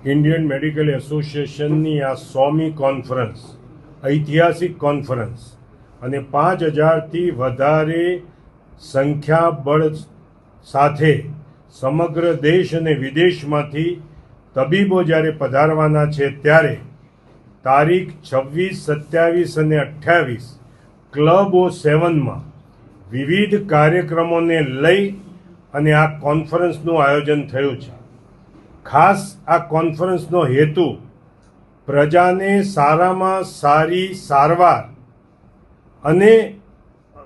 Indian medical એસોસિએશનની આ 100મી conference, ઐતિહાસિક conference અને 5000થી વધારે સંખ્યાબળ સાથે સમગ્ર દેશ અને વિદેશમાંથી તબીબો જ્યારે પધારવાના છે ત્યારે તારીખ 26, 27 અને 28 ક્લબ O7માં વિવિધ કાર્યક્રમોને લઈ અને આ કોન્ફરન્સનું આયોજન થયું છે. ખાસ આ કોન્ફરન્સનો હેતુ પ્રજાને સારામાં સારી સારવાર અને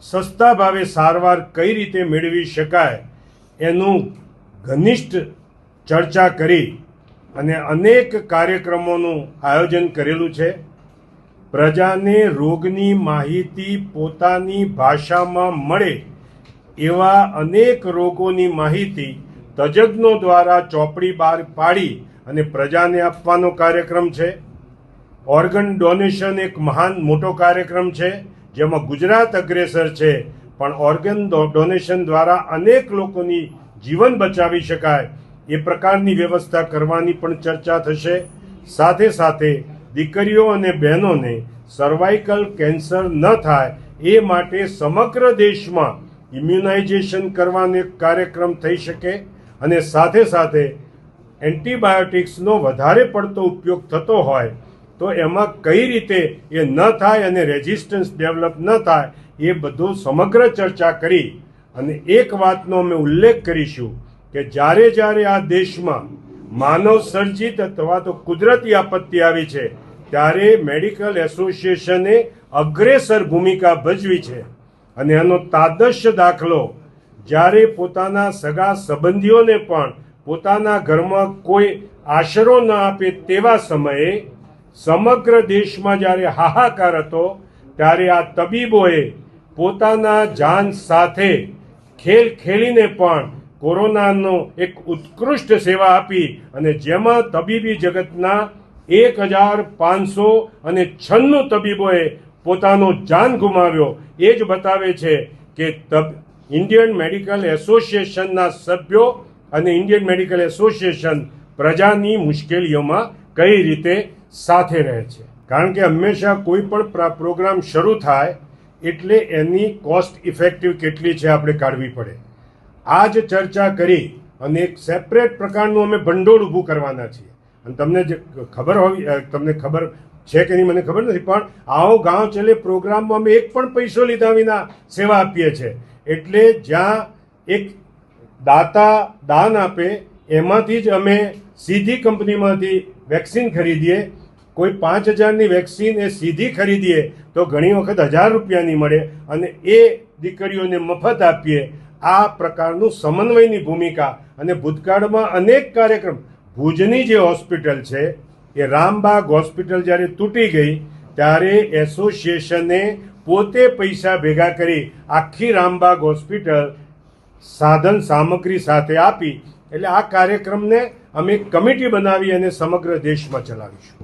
સસ્તા ભાવે સારવાર કઈ રીતે મેળવી શકાય એનું ઘનિષ્ઠ ચર્ચા કરી અને અનેક કાર્યક્રમોનું આયોજન કરેલું છે. પ્રજાને રોગની માહિતી પોતાની ભાષામાં મળે એવા અનેક રોગોની માહિતી તજજ્ઞો દ્વારા ચોપડી બહાર પાડી અને પ્રજાને આપવાનો કાર્યક્રમ છે. ઓર્ગન ડોનેશન એક મહાન મોટો કાર્યક્રમ છે જેમાં ગુજરાત અગ્રેસર છે, પણ ઓર્ગન ડોનેશન દ્વારા અનેક લોકોની જીવન બચાવી શકાય એ પ્રકારની વ્યવસ્થા કરવાની પણ ચર્ચા થશે. સાથે સાથે દીકરીઓ અને બહેનોને સર્વાઇકલ કેન્સર ન થાય એ માટે સમગ્ર દેશમાં ઇમ્યુનાઇઝેશન કરવાનો એક કાર્યક્રમ થઈ શકે અને સાથે સાથે એન્ટીબાયોટિક્સનો વધારે પડતો ઉપયોગ થતો હોય તો એમાં કઈ રીતે એ ન થાય અને રેઝિસ્ટન્સ ડેવલપ ન થાય એ બધું સમગ્ર ચર્ચા કરી. અને એક વાતનો અમે ઉલ્લેખ કરીશું કે જ્યારે જ્યારે આ દેશમાં માનવ સર્જિત અથવા તો કુદરતી આપત્તિ આવી છે ત્યારે મેડિકલ એસોસિએશને અગ્રેસર ભૂમિકા ભજવી છે. અને એનો તાદશ્ય દાખલો જ્યારે પોતાના સગા સંબંધીઓને પણ પોતાના ઘરમાં કોઈ આશરો ન આપે તેવા સમયે સમગ્ર દેશમાં જ્યારે હાહાકાર હતો ત્યારે આ તબીબોએ પોતાના જાન સાથે ખેલ ખેલીને પણ કોરોનાનો એક ઉત્કૃષ્ટ સેવા આપી અને જેમાં તબીબી જગતના 1596 તબીબોએ પોતાનો જાન ગુમાવ્યો. એ જ બતાવે છે કે ઇન્ડિયન મેડિકલ એસોસિએશનના સભ્યો અને ઇન્ડિયન મેડિકલ એસોસિએશન પ્રજાની મુશ્કેલીઓમાં કઈ રીતે સાથે રહે છે. કારણ કે હંમેશા કોઈ પણ પ્રોગ્રામ શરૂ થાય એટલે એની કોસ્ટ ઇફેક્ટિવ કેટલી છે આપણે કાઢવી પડે. આ જ ચર્ચા કરી અને એક સેપરેટ પ્રકારનું અમે ભંડોળ ઊભું કરવાના છીએ. અને તમને જે ખબર હોવી, તમને ખબર છે કે નહીં મને ખબર નથી, પણ આવો ગાંવ ચલે પ્રોગ્રામમાં અમે એક પણ પૈસો લીધા વિના સેવા આપીએ છીએ. એટલે જ્યાં એક દાતા દાન આપે એમાંથી જ અમે સીધી કંપનીમાંથી વેક્સિન ખરીદીએ. કોઈ 5000ની વેક્સિન એ સીધી ખરીદીએ તો ઘણી વખત 1000 રૂપિયાની મળે અને એ દીકરીઓને મફત આપીએ. આ પ્રકારનું સમન્વયની ભૂમિકા. અને ભૂતકાળમાં અનેક કાર્યક્રમ, ભુજની જે હોસ્પિટલ છે એ રામબાગ હોસ્પિટલ જ્યારે તૂટી ગઈ ત્યારે એસોસિએશને પોતે પૈસા ભેગા કરી આખી રામબાગ હોસ્પિટલ સાધન સામગ્રી સાથે આપી. એટલે આ કાર્યક્રમને અમે કમિટી બનાવી અને સમગ્ર દેશમાં ચલાવીશું.